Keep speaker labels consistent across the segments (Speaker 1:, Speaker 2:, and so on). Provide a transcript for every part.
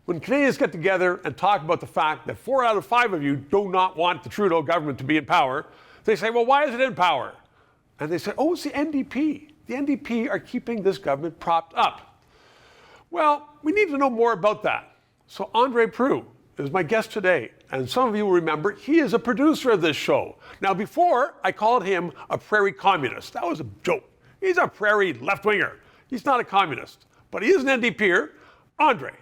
Speaker 1: When Canadians get together and talk about the fact that 4 out of 5 of you do not want the Trudeau government to be in power, they say, well, why is it in power? And they say, oh, it's the NDP. The NDP are keeping this government propped up. Well, we need to know more about that. So André Proulx is my guest today. And some of you will remember, he is a producer of this show. Now, before, I called him a prairie communist. That was a joke. He's a prairie left-winger. He's not a communist, but he is an NDPer. André,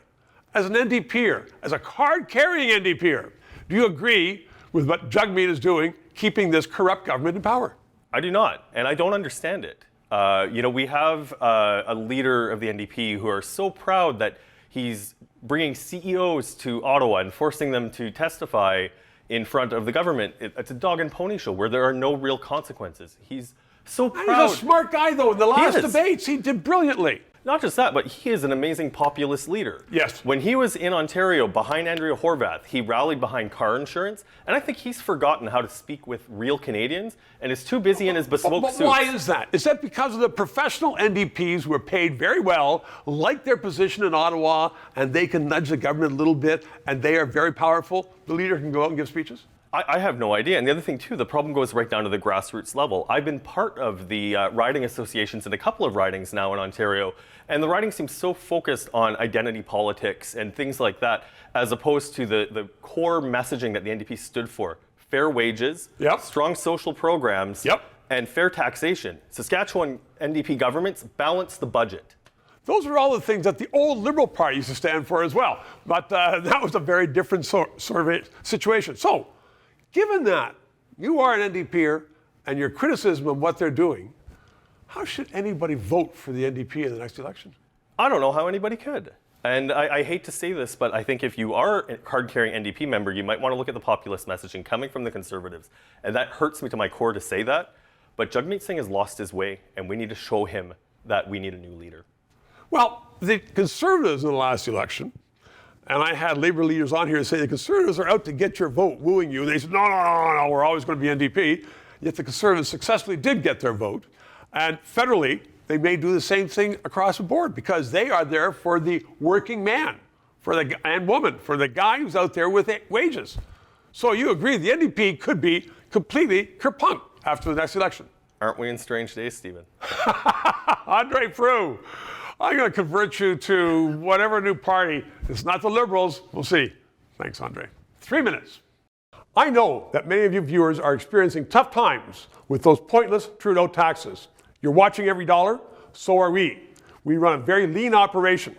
Speaker 1: as an NDPer, as a card-carrying NDPer, do you agree with what Jagmeet is doing, keeping this corrupt government in power?
Speaker 2: I do not, and I don't understand it. We have a leader of the NDP who are so proud that he's bringing CEOs to Ottawa and forcing them to testify in front of the government. It's a dog and pony show where there are no real consequences. He's so proud.
Speaker 1: He's a smart guy, though. In the last debates, he did brilliantly.
Speaker 2: Not just that, but he is an amazing populist leader.
Speaker 1: Yes.
Speaker 2: When he was in Ontario behind Andrea Horwath, he rallied behind car insurance, and I think he's forgotten how to speak with real Canadians and is too busy in his bespoke suits.
Speaker 1: Why is that? Is that because of the professional NDPs who are paid very well, like their position in Ottawa, and they can nudge the government a little bit, and they are very powerful? The leader can go out and give speeches?
Speaker 2: I have no idea. And the other thing, too, the problem goes right down to the grassroots level. I've been part of the riding associations in a couple of ridings now in Ontario, and the riding seems so focused on identity politics and things like that, as opposed to the core messaging that the NDP stood for. Fair wages, strong social programs, and fair taxation. Saskatchewan NDP governments balance the budget.
Speaker 1: Those are all the things that the old Liberal Party used to stand for as well. But that was a very different sort of situation. So, given that you are an NDPer and your criticism of what they're doing, how should anybody vote for the NDP in the next election?
Speaker 2: I don't know how anybody could. And I hate to say this, but I think if you are a card-carrying NDP member, you might want to look at the populist messaging coming from the Conservatives. And that hurts me to my core to say that. But Jagmeet Singh has lost his way, and we need to show him that we need a new leader.
Speaker 1: Well, the Conservatives in the last election, and I had Labour leaders on here to say the Conservatives are out to get your vote, wooing you. And they said, no, we're always going to be NDP. Yet the Conservatives successfully did get their vote. And federally, they may do the same thing across the board because they are there for the working man and woman, for the guy who's out there with wages. So you agree the NDP could be completely kerplunk after the next election.
Speaker 2: Aren't we in strange days, Stephen?
Speaker 1: André Proulx, I'm going to convert you to whatever new party. It's not the Liberals. We'll see. Thanks, André. 3 minutes. I know that many of you viewers are experiencing tough times with those pointless Trudeau taxes. You're watching every dollar. So are we. We run a very lean operation,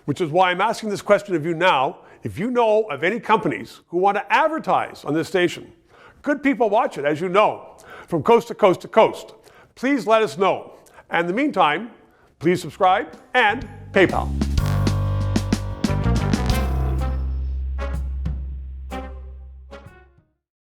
Speaker 1: which is why I'm asking this question of you now. If you know of any companies who want to advertise on this station, good people watch it, as you know, from coast to coast to coast. Please let us know. And in the meantime, please subscribe and PayPal.